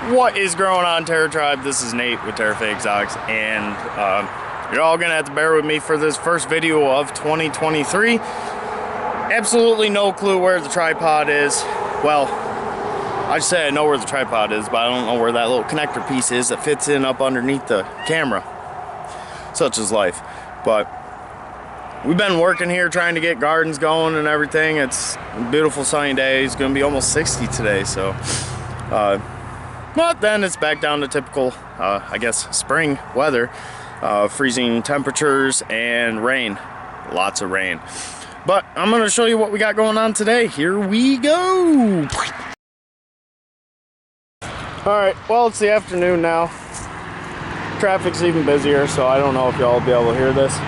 What is going on, Terra Tribe? This is Nate with Terra Exotics, and you're all gonna have to bear with me for this first video of 2023. Absolutely no clue where the tripod is. Well, I say I know where the tripod is, but I don't know where that little connector piece is that fits in up underneath the camera. Such is life. But we've been working here trying to get gardens going and everything. It's a beautiful sunny day. It's gonna be almost 60 today, so but then it's back down to typical, I guess, spring weather. Freezing temperatures and rain. Lots of rain. But I'm going to show you what we got going on today. Here we go! Alright, well, it's the afternoon now. Traffic's even busier, so I don't know if y'all will be able to hear this.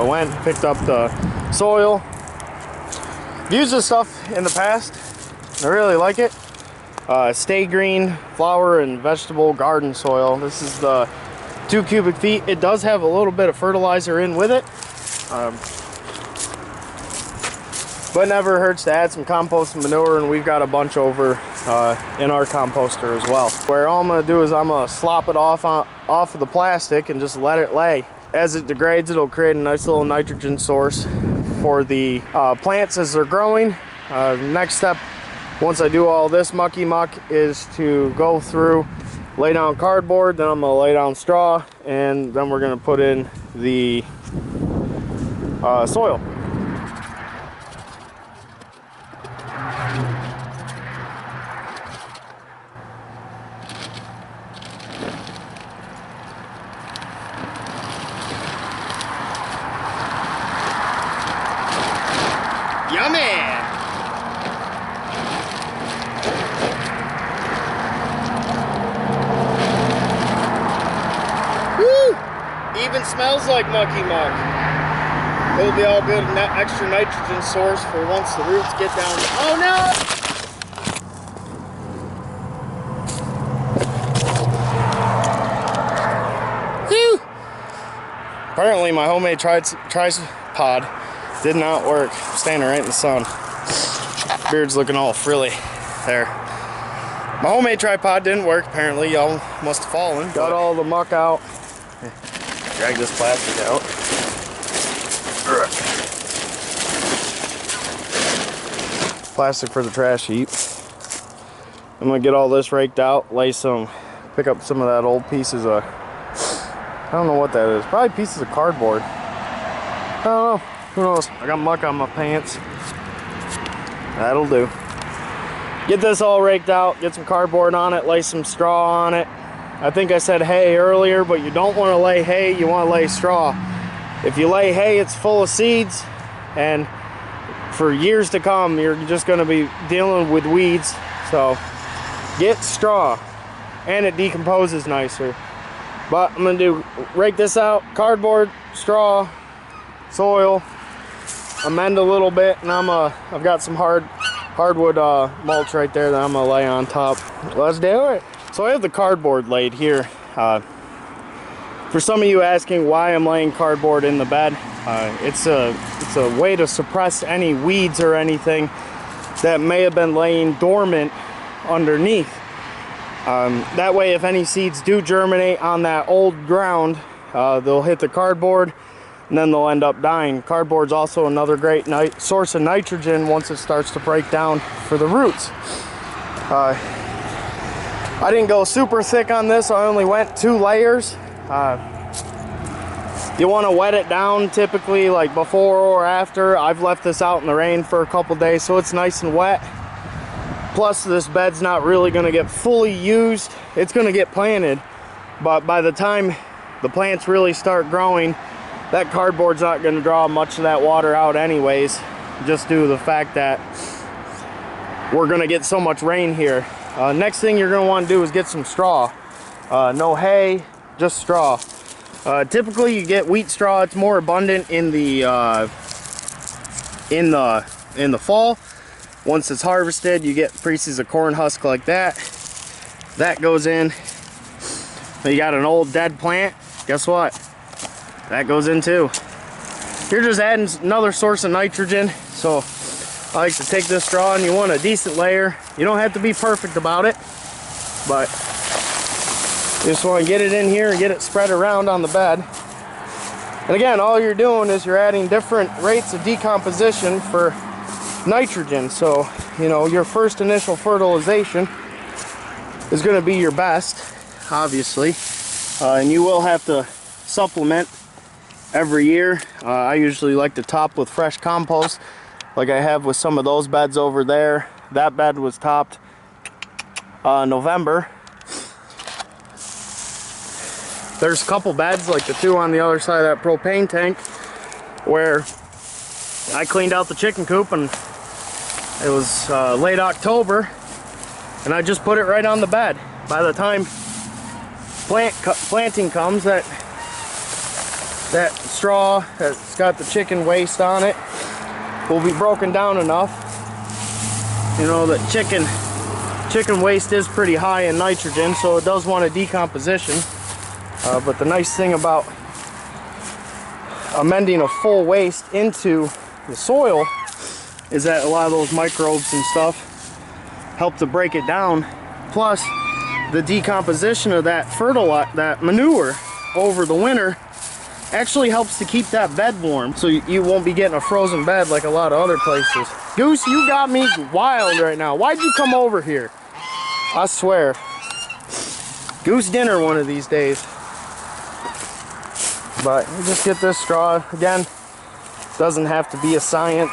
Went and picked up the soil. I've used this stuff in the past. I really like it. Stay Green flower and vegetable garden soil. This is the 2 cubic feet. It does have a little bit of fertilizer in with it, but never hurts to add some compost and manure, and we've got a bunch over in our composter as well. Where all I'm going to do is I'm going to slop it off of the plastic and just let it lay. As it degrades, it'll create a nice little nitrogen source for the plants as they're growing. Next step, once I do all this mucky muck, is to go through, lay down cardboard, then I'm going to lay down straw, and then we're going to put in the soil. Yummy! Even smells like mucky muck. It'll be all good, extra nitrogen source for once the roots get down. Oh no! Whew. Apparently my homemade tripod did not work. I'm standing right in the sun. Beard's looking all frilly there. My homemade tripod didn't work. Apparently y'all must have fallen. Got all the muck out. Drag this plastic out. Plastic for the trash heap. I'm gonna get all this raked out, pick up some of that old pieces of, I don't know what that is, probably pieces of cardboard. I don't know, who knows? I got muck on my pants. That'll do. Get this all raked out, get some cardboard on it, lay some straw on it. I think I said hay earlier, but you don't want to lay hay, you want to lay straw. If you lay hay, it's full of seeds, and for years to come, you're just going to be dealing with weeds. So get straw, and it decomposes nicer. But I'm going to rake this out, cardboard, straw, soil, amend a little bit, and I've got some hardwood mulch right there that I'm going to lay on top. Let's do it. So I have the cardboard laid here. For some of you asking why I'm laying cardboard in the bed, it's a way to suppress any weeds or anything that may have been laying dormant underneath. That way, if any seeds do germinate on that old ground, they'll hit the cardboard and then they'll end up dying. Cardboard's also another great source of nitrogen once it starts to break down for the roots. I didn't go super thick on this. I only went 2 layers. You want to wet it down typically like before or after. I've left this out in the rain for a couple days so it's nice and wet. Plus this bed's not really going to get fully used. It's going to get planted, but by the time the plants really start growing, that cardboard's not going to draw much of that water out anyways, just due to the fact that we're going to get so much rain here. Next thing you're going to want to do is get some straw. No hay, just straw. Typically you get wheat straw. It's more abundant in the fall. Once it's harvested, you get pieces of corn husk like that. That goes in. You got an old dead plant. Guess what? That goes in too. You're just adding another source of nitrogen. So I like to take this straw, and you want a decent layer. You don't have to be perfect about it. but you just want to get it in here and get it spread around on the bed. And again, all you're doing is you're adding different rates of decomposition for nitrogen. So, you know, your first initial fertilization is going to be your best, obviously, and you will have to supplement every year. I usually like to top with fresh compost, like I have with some of those beds over there. That bed was topped November. There's a couple beds, like the two on the other side of that propane tank, where I cleaned out the chicken coop, and it was late October, and I just put it right on the bed. By the time planting comes, that straw that's got the chicken waste on it will be broken down enough. You know that chicken waste is pretty high in nitrogen, so it does want a decomposition. But the nice thing about amending a full waste into the soil is that a lot of those microbes and stuff help to break it down. Plus, the decomposition of that manure over the winter actually helps to keep that bed warm, so you won't be getting a frozen bed like a lot of other places. Goose, you got me wild right now. Why'd you come over here? I swear. Goose dinner one of these days. But you just get this straw. Again, doesn't have to be a science.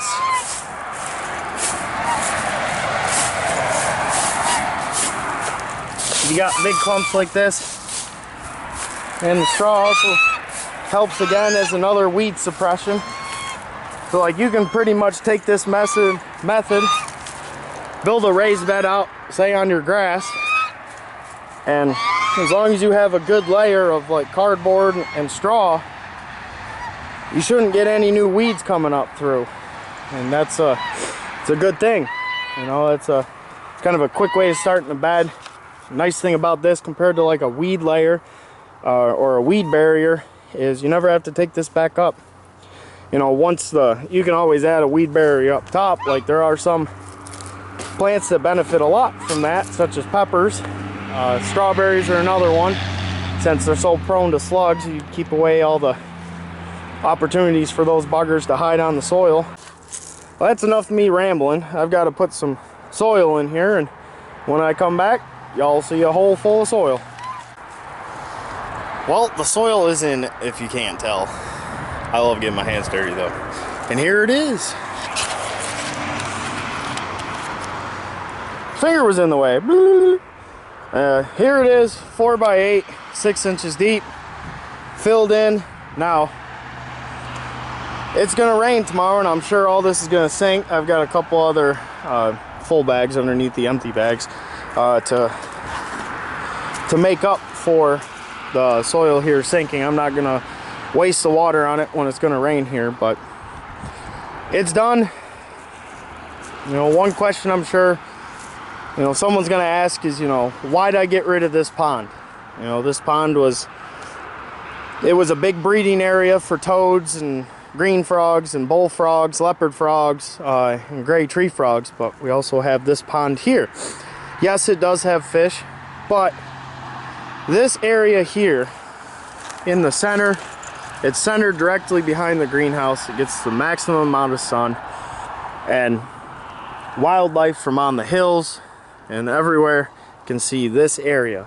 You got big clumps like this, and the straw also helps again as another weed suppression. So like you can pretty much take this method, build a raised bed out, say on your grass, and as long as you have a good layer of like cardboard and straw, you shouldn't get any new weeds coming up through. And it's a good thing. You know, it's kind of a quick way to start in the bed. Nice thing about this compared to like a weed layer or a weed barrier is you never have to take this back up. You know, you can always add a weed barrier up top. Like there are some plants that benefit a lot from that, such as peppers. Strawberries are another one. Since they're so prone to slugs, you keep away all the opportunities for those buggers to hide on the soil. Well, that's enough of me rambling. I've got to put some soil in here, and when I come back, y'all see a hole full of soil. Well, the soil is in, if you can't tell. I love getting my hands dirty though. And here it is. Finger was in the way. Here it is, 4x8, 6 inches deep, filled in. Now, it's gonna rain tomorrow, and I'm sure all this is gonna sink. I've got a couple other full bags underneath the empty bags to make up for the soil here sinking. I'm not gonna waste the water on it when it's gonna rain here, but it's done. You know, one question I'm sure someone's gonna ask is, why'd I get rid of this pond? This pond was a big breeding area for toads and green frogs and bullfrogs, leopard frogs, and gray tree frogs, but we also have this pond here. Yes, it does have fish, but this area here in the center, it's centered directly behind the greenhouse. It gets the maximum amount of sun, and wildlife from on the hills and everywhere can see this area.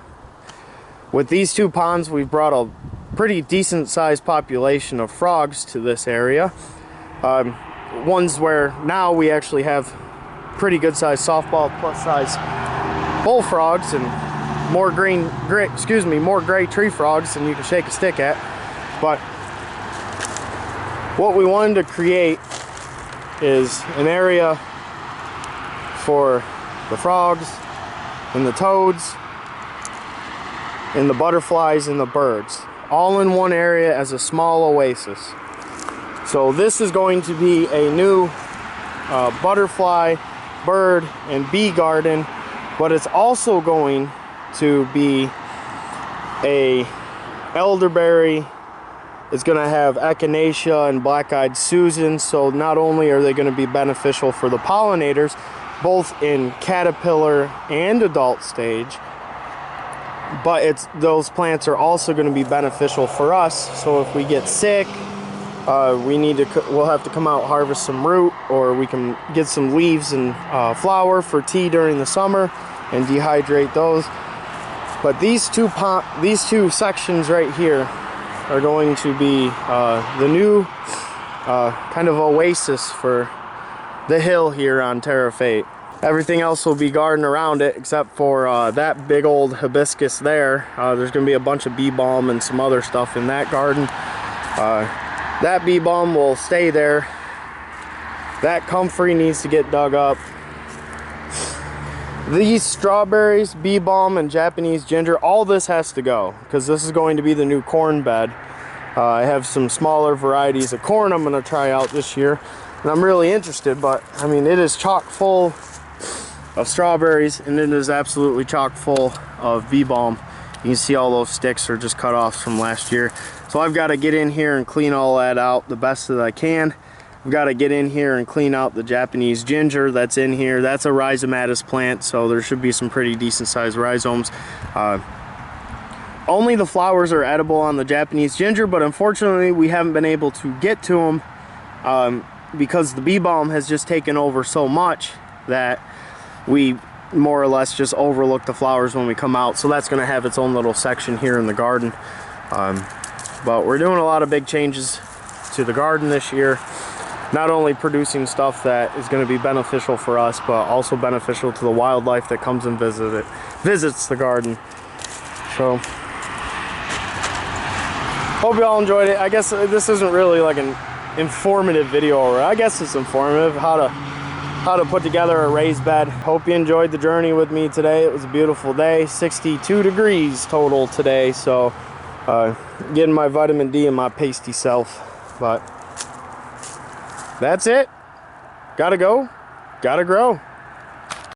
With these two ponds, we've brought a pretty decent sized population of frogs to this area. Ones where now we actually have pretty good sized softball plus size bullfrogs and more gray tree frogs than you can shake a stick at. But what we wanted to create is an area for the frogs and the toads and the butterflies and the birds, all in one area as a small oasis. So this is going to be a new butterfly, bird, and bee garden, but it's also going to be a elderberry. It's going to have echinacea and black-eyed Susan, so not only are they going to be beneficial for the pollinators, both in caterpillar and adult stage, but those plants are also going to be beneficial for us. So if we get sick, we'll have to come out, harvest some root, or we can get some leaves and flower for tea during the summer and dehydrate those. But these two sections right here are going to be the new kind of oasis for the hill here on Terra Fate. Everything else will be garden around it except for that big old hibiscus there. There's going to be a bunch of bee balm and some other stuff in that garden. That bee balm will stay there. That comfrey needs to get dug up. These strawberries, bee balm, and Japanese ginger, all this has to go because this is going to be the new corn bed. I have some smaller varieties of corn I'm going to try out this year, and I'm really interested. But I mean, it is chock full of strawberries, and it is absolutely chock full of bee balm. You can see all those sticks are just cut off from last year. So I've got to get in here and clean all that out the best that I can. I've got to get in here and clean out the Japanese ginger that's in here. That's a rhizomatous plant, so there should be some pretty decent sized rhizomes. Only the flowers are edible on the Japanese ginger, but unfortunately we haven't been able to get to them because the bee balm has just taken over so much that we more or less just overlook the flowers when we come out. So that's going to have its own little section here in the garden. But we're doing a lot of big changes to the garden this year. Not only producing stuff that is going to be beneficial for us, but also beneficial to the wildlife that comes and visits the garden. So hope you all enjoyed it. I guess this isn't really like an informative video, or I guess it's informative how to put together a raised bed. Hope you enjoyed the journey with me today. It was a beautiful day, 62 degrees total today, so getting my vitamin D and my pasty self. But that's it. Gotta go, gotta grow.